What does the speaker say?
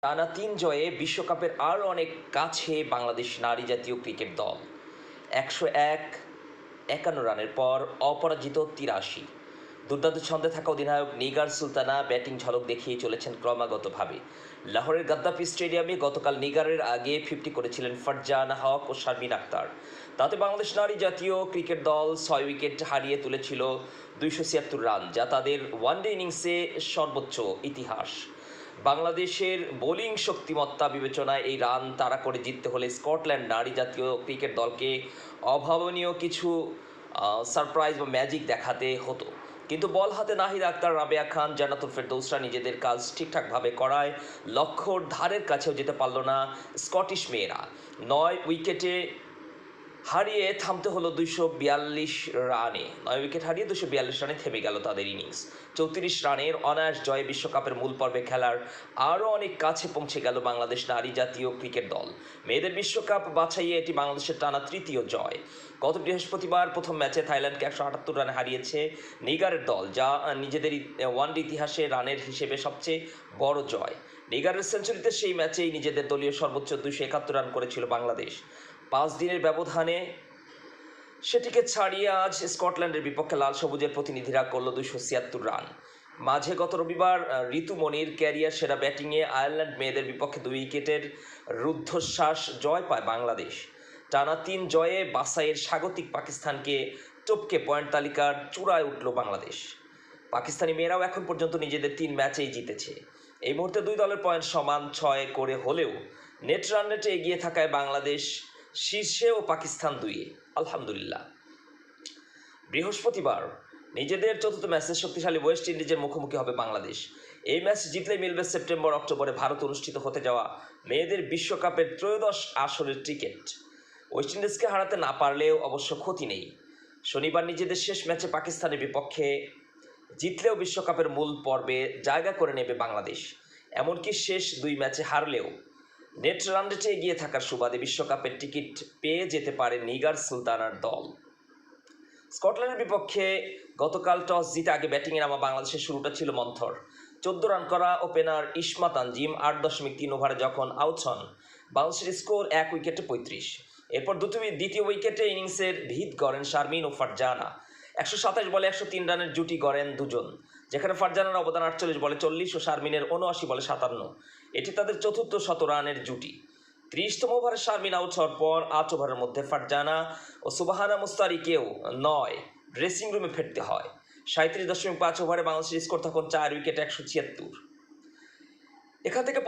টানা ৩ জয়ে বিশ্বকাপের আরও অনেক কাছে বাংলাদেশ নারী জাতীয় ক্রিকেট দল। ১০১ রানের পর অপরাজিত ৮৩। দুর্দান্ত ছন্দে থাকা অধিনায়ক নিগার সুলতানা ব্যাটিং ঝলক দেখিয়ে চলেছেন ক্রমাগতভাবে। লাহোরের গাদ্দাফি স্টেডিয়ামে গতকাল নিগারের আগে 50 করেছিলেন ফারজানা হক ও শারমিন আক্তার। তাতে বাংলাদেশ নারী জাতীয় ক্রিকেট দল ৬ উইকেট হারিয়ে তুলেছিল ২৭৬ রান, যা তাদের ওয়ানডে ইনিংসে সর্বোচ্চ ইতিহাস। বাংলাদেশের বোলিং শক্তিমত্তা বিবেচনায় এই রান তাড়া করে জিততে হলে স্কটল্যান্ড নারী জাতীয় ক্রিকেট দলকে অভাবনীয় কিছু সারপ্রাইজ বা ম্যাজিক দেখাতে হতো। কিন্তু বল হাতে নাহিদ আক্তার, রাবেয়া খান, জান্নাতুল ফেরদৌসরা নিজেদের কাজ ঠিকঠাকভাবে করায় লক্ষ্যর ধারের কাছেও যেতে পারল না স্কটিশ মেয়েরা। ৯ উইকেটে হারিয়ে থামতে হলো ২৪২ রানে। ৯ উইকেট হারিয়ে ২৪২ রানে থেমে গেল তাদের ইনিংস। ৩৪ রানের অনায়াস জয়ে বিশ্বকাপের মূল পর্বে খেলার আরও অনেক কাছে পৌঁছে গেল বাংলাদেশ নারী জাতীয় ক্রিকেট দল। মেয়েদের বিশ্বকাপ বাছাইয়ে এটি বাংলাদেশের টানা তৃতীয় জয়। গত বৃহস্পতিবার প্রথম ম্যাচে থাইল্যান্ডকে ১৭৮ রানে হারিয়েছে নিগারের দল, যা নিজেদের ওয়ানডে ইতিহাসে রানের হিসেবে সবচেয়ে বড় জয়। নিগারের সেঞ্চুরিতে সেই ম্যাচেই নিজেদের দলীয় সর্বোচ্চ ২৭১ রান করেছিল বাংলাদেশ। ৫ দিনের ব্যবধানে সেটিকে ছাড়িয়ে আজ স্কটল্যান্ডের বিপক্ষে লাল সবুজের প্রতিনিধিরা করল ২৭৬ রান। মাঝে গত রবিবার ঋতুমণির ক্যারিয়ার সেরা ব্যাটিংয়ে আয়ারল্যান্ড মেয়েদের বিপক্ষে ২ উইকেটের রুদ্ধশ্বাস জয় পায় বাংলাদেশ। টানা ৩ জয়ে বাছাইয়ের স্বাগতিক পাকিস্তানকে টপকে পয়েন্ট তালিকার চূড়ায় উঠল বাংলাদেশ। পাকিস্তানি মেয়েরাও এখন পর্যন্ত নিজেদের ৩ ম্যাচেই জিতেছে। এই মুহূর্তে দুই দলের পয়েন্ট সমান ৬ করে হলেও নেট রান রেটে এগিয়ে থাকায় বাংলাদেশ শীর্ষে ও পাকিস্তান ২-এ। আলহামদুলিল্লাহ। বৃহস্পতিবার নিজেদের চতুর্থ ম্যাচে শক্তিশালী ওয়েস্ট ইন্ডিজের মুখোমুখি হবে বাংলাদেশ। এই ম্যাচ জিতলে মিলবে সেপ্টেম্বর-অক্টোবরে ভারতে অনুষ্ঠিত হতে যাওয়া মেয়েদের বিশ্বকাপের ত্রয়োদশ আসরের টিকিট। ওয়েস্ট ইন্ডিজকে হারাতে না পারলেও অবশ্য ক্ষতি নেই। শনিবার নিজেদের শেষ ম্যাচে পাকিস্তানের বিপক্ষে জিতলেও বিশ্বকাপের মূল পর্বে জায়গা করে নেবে বাংলাদেশ। এমনকি শেষ ২ ম্যাচে হারলেও নেট রান রেটে এগিয়ে থাকার সুবাদে বিশ্বকাপের টিকিট পেয়ে যেতে পারে নিগার সুলতানার দল। স্কটল্যান্ডের বিপক্ষে গতকাল টস জিতে আগে ব্যাটিংয়ে নামা বাংলাদেশের শুরুটা ছিল মন্থর। ১৪ রান করা ওপেনার ইসমা তানজিম ৮.৩ ওভারে যখন আউট হন, বাংলাদেশের স্কোর ১ উইকেটে ৩৫। এরপর দ্বিতীয় উইকেটে ইনিংসের ভিত গড়েন শারমিন ও ফারজানা। ১২৭ বলে ১০৩ রানের জুটি গড়েন দুজন, যেখানে ফারজানার অবদান ৪৮ বলে ৪০ ও শারমিনের ৭৯ বলে ৫৭। এটি তাদের চতুর্থ ১০০ রানের জুটি। ৩০তম ওভারে শারমিন আউট হওয়ার পর ৮ ওভারের মধ্যে ফারজানা ও সুবাহানা মুস্তারিকেও ৯ ড্রেসিং রুমে ফিরতে হয়। ৩৭.৫ ওভারে বাংলাদেশের স্কোর তখন ৪ উইকেটে ১৭৬। এখান থেকে